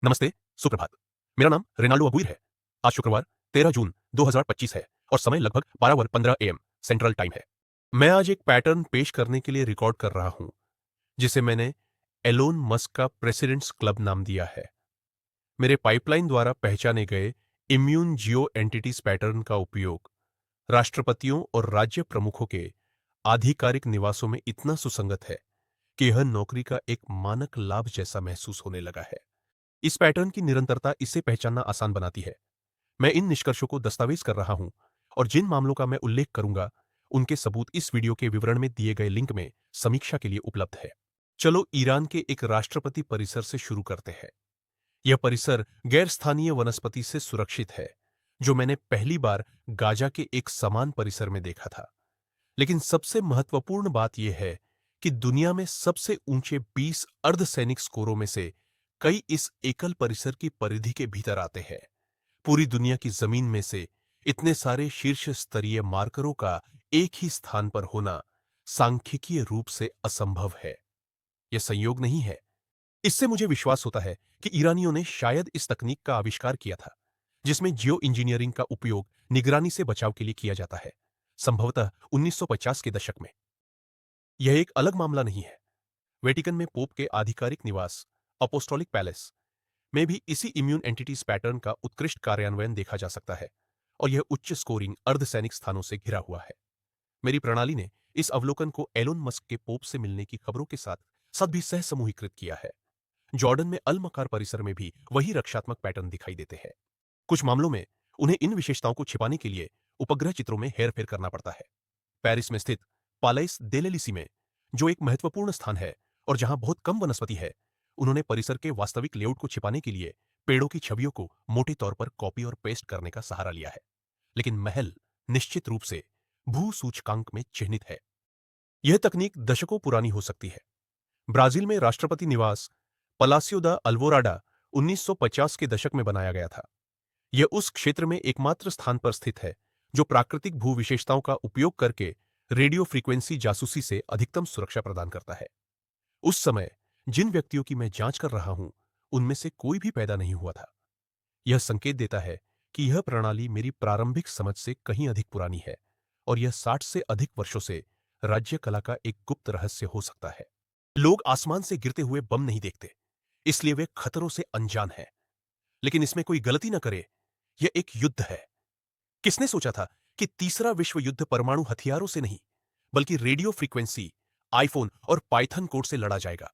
नमस्ते, सुप्रभात। मेरा नाम रेनाल्डो अबुइर है। आज शुक्रवार 13 जून 2025 है और समय लगभग 12:15 एएम सेंट्रल टाइम है। मैं आज एक पैटर्न पेश करने के लिए रिकॉर्ड कर रहा हूं, जिसे मैंने एलोन मस्क का प्रेसिडेंट्स क्लब नाम दिया है। मेरे पाइपलाइन द्वारा पहचाने गए इम्यून जियो एंटिटीज पैटर्न का उपयोग राष्ट्रपतियों और राज्य प्रमुखों के आधिकारिक निवासों में इतना सुसंगत है कि यह नौकरी का एक मानक लाभ जैसा महसूस होने लगा है। इस पैटर्न की निरंतरता इसे पहचानना आसान बनाती है। मैं इन निष्कर्षों को दस्तावेज कर रहा हूं और जिन मामलों का मैं उल्लेख करूंगा उनके सबूत इस वीडियो के विवरण में दिए गए लिंक में समीक्षा के लिए उपलब्ध है। चलो ईरान के एक राष्ट्रपति परिसर से शुरू करते हैं। यह परिसर गैर स्थानीय वनस्पति से सुरक्षित है, जो मैंने पहली बार गाजा के एक समान परिसर में देखा था। लेकिन सबसे महत्वपूर्ण बात यह है कि दुनिया में सबसे ऊंचे 20 अर्धसैनिक स्कोरों में से कई इस एकल परिसर की परिधि के भीतर आते हैं। पूरी दुनिया की जमीन में से इतने सारे शीर्ष स्तरीय मार्करों का एक ही स्थान पर होना सांख्यिकीय रूप से असंभव है। यह संयोग नहीं है। इससे मुझे विश्वास होता है कि ईरानियों ने शायद इस तकनीक का आविष्कार किया था, जिसमें जियो इंजीनियरिंग का उपयोग निगरानी से बचाव के लिए किया जाता है, संभवतः 1950 के दशक में। यह एक अलग मामला नहीं है। वेटिकन में पोप के आधिकारिक निवास अपोस्टोलिक पैलेस में भी इसी इम्यून एंटिटीज पैटर्न का उत्कृष्ट कार्यान्वयन देखा जा सकता है, और यह उच्च स्कोरिंग अर्धसैनिक स्थानों से घिरा हुआ है। मेरी प्रणाली ने इस अवलोकन को एलोन मस्क के पोप से मिलने की खबरों के साथ भी सह समूहीकृत किया है। जॉर्डन में अल मकार परिसर में भी वही रक्षात्मक पैटर्न दिखाई देते हैं। कुछ मामलों में उन्हें इन विशेषताओं को छिपाने के लिए उपग्रह चित्रों में हेरफेर करना पड़ता है। पेरिस में स्थित पालेस देलेलिसी में, जो एक महत्वपूर्ण स्थान है और जहां बहुत कम वनस्पति है, उन्होंने परिसर के वास्तविक लेआउट को छिपाने के लिए पेड़ों की छवियों को मोटे तौर पर कॉपी और पेस्ट करने का सहारा लिया है। लेकिन महल निश्चित रूप से भू सूचकांक में चिह्नित है। यह तकनीक दशकों पुरानी हो सकती है। ब्राजील में राष्ट्रपति निवास पलासियो दा अल्वोराडा 1950 के दशक में बनाया गया था। यह उस क्षेत्र में एकमात्र स्थान पर स्थित है जो प्राकृतिक भू विशेषताओं का उपयोग करके रेडियो फ्रीक्वेंसी जासूसी से अधिकतम सुरक्षा प्रदान करता है। उस समय जिन व्यक्तियों की मैं जांच कर रहा हूं, उनमें से कोई भी पैदा नहीं हुआ था। यह संकेत देता है कि यह प्रणाली मेरी प्रारंभिक समझ से कहीं अधिक पुरानी है, और यह 60 से अधिक वर्षों से राज्य कला का एक गुप्त रहस्य हो सकता है। लोग आसमान से गिरते हुए बम नहीं देखते, इसलिए वे खतरों से अनजान हैं। लेकिन इसमें कोई गलती न करे, यह एक युद्ध है। किसने सोचा था कि तीसरा विश्व युद्ध परमाणु हथियारों से नहीं, बल्कि रेडियो फ्रीक्वेंसी, आईफोन और पाइथन कोड से लड़ा जाएगा?